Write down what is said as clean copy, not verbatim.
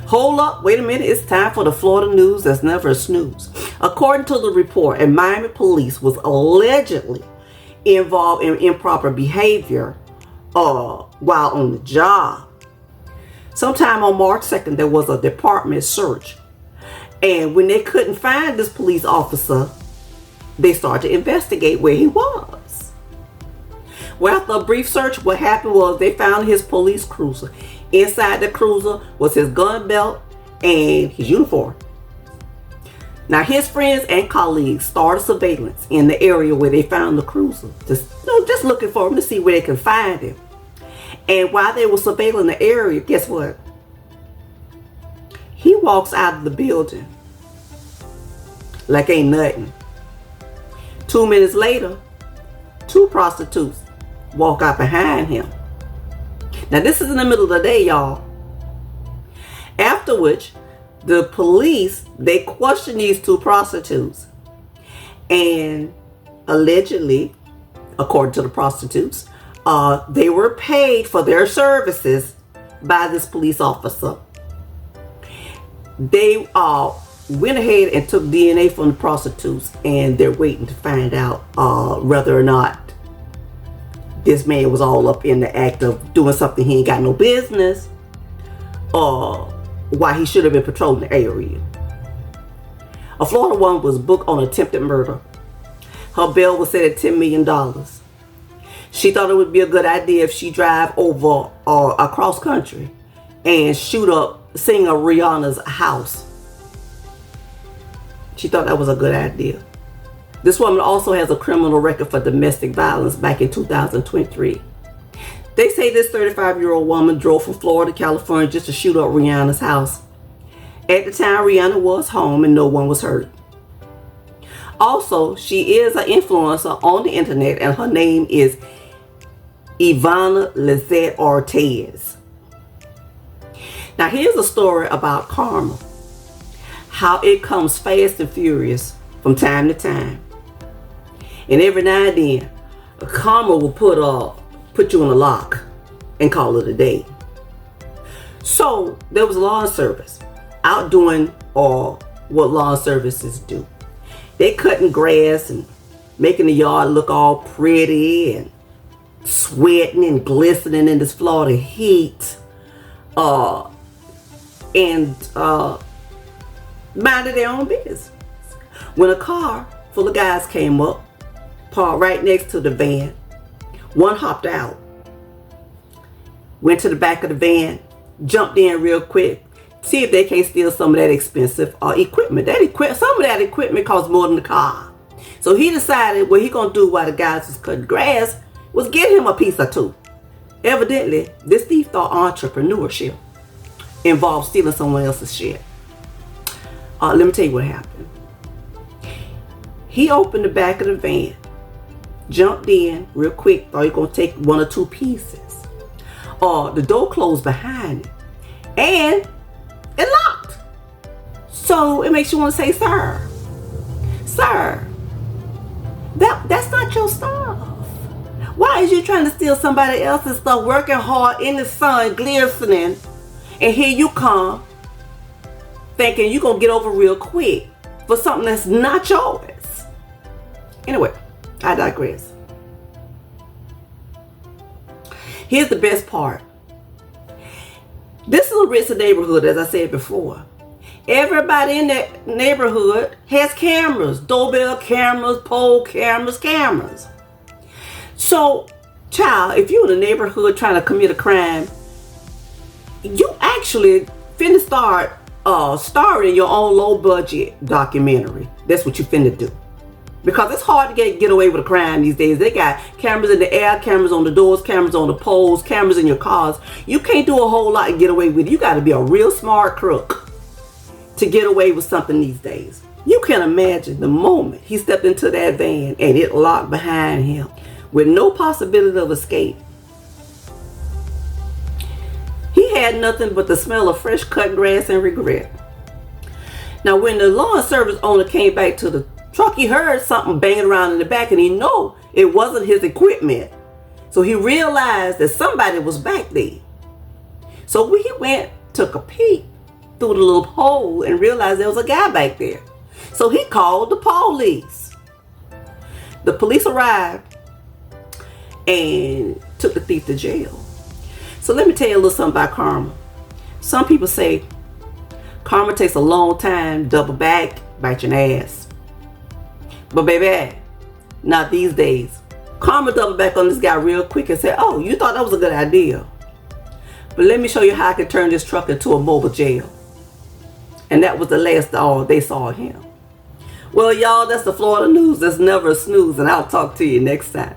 Hold up, wait a minute, it's time for the Florida news that's never a snooze. According to the report, a Miami police was allegedly involved in improper behavior while on the job. Sometime on March 2nd, there was a department search. And when they couldn't find this police officer, they started to investigate where he was. Well, after a brief search, what happened was they found his police cruiser. Inside the cruiser was his gun belt and his uniform. Now, his friends and colleagues started surveillance in the area where they found the cruiser. Just looking for him to see where they could find him. And while they were surveilling the area, guess what? He walks out of the building like ain't nothing. 2 minutes later, 2 prostitutes walk out behind him. Now, this is in the middle of the day, y'all. After which, the police, they questioned these 2 prostitutes. And allegedly, according to the prostitutes, they were paid for their services by this police officer. They went ahead and took DNA from the prostitutes, and they're waiting to find out whether or not this man was all up in the act of doing something he ain't got no business, or why he should have been patrolling the area. A Florida woman was booked on attempted murder. Her bail was set at $10 million. She thought it would be a good idea if she drive over across country and shoot up singer Rihanna's house. She thought that was a good idea. This woman also has a criminal record for domestic violence back in 2023. They say this 35-year-old woman drove from Florida to California just to shoot up Rihanna's house. At the time, Rihanna was home and no one was hurt. Also, she is an influencer on the internet, and her name is Ivana Lizette Ortez. Now, here's a story about karma. How it comes fast and furious from time to time. And every now and then, karma will put you in a lock and call it a day. So there was lawn service out doing what lawn services do. They cutting grass and making the yard look all pretty and sweating and glistening in this Florida heat. And minded their own business. When a car full of guys came up, parked right next to the van, one hopped out, went to the back of the van, jumped in real quick, see if they can't steal some of that expensive equipment. Some of that equipment costs more than the car. So he decided what he gonna do while the guys was cutting grass was get him a piece or 2. Evidently, this thief thought entrepreneurship involved stealing someone else's shit. Let me tell you what happened. He opened the back of the van, jumped in real quick, thought he was going to take 1 or 2 pieces. The door closed behind him, and it locked. So it makes you want to say, sir, that's not your stuff. Why is you trying to steal somebody else's stuff, working hard in the sun, glistening, and here you come, thinking you're going to get over real quick for something that's not yours? Anyway, I digress. Here's the best part. This is a rich neighborhood, as I said before. Everybody in that neighborhood has cameras, doorbell cameras, pole cameras. So, child, if you're in a neighborhood trying to commit a crime, you actually finna start starring your own low budget documentary. That's what you finna do. Because it's hard to get away with a crime these days. They got cameras in the air, cameras on the doors, cameras on the poles, cameras in your cars. You can't do a whole lot and get away with it. You got to be a real smart crook to get away with something these days. You can imagine the moment he stepped into that van and it locked behind him with no possibility of escape. He had nothing but the smell of fresh cut grass and regret. Now, when the lawn service owner came back to the truck, he heard something banging around in the back, and he knew it wasn't his equipment. So he realized that somebody was back there. So when he went, took a peek, through the little hole and realized there was a guy back there. So he called the police. The police arrived and took the thief to jail. So let me tell you a little something about karma. Some people say karma takes a long time, double back, bite your ass. But baby, not these days. Karma doubled back on this guy real quick and said, oh, you thought that was a good idea. But let me show you how I can turn this truck into a mobile jail. And that was the last they saw of him. Well, y'all, that's the Florida news. That's never a snooze, and I'll talk to you next time.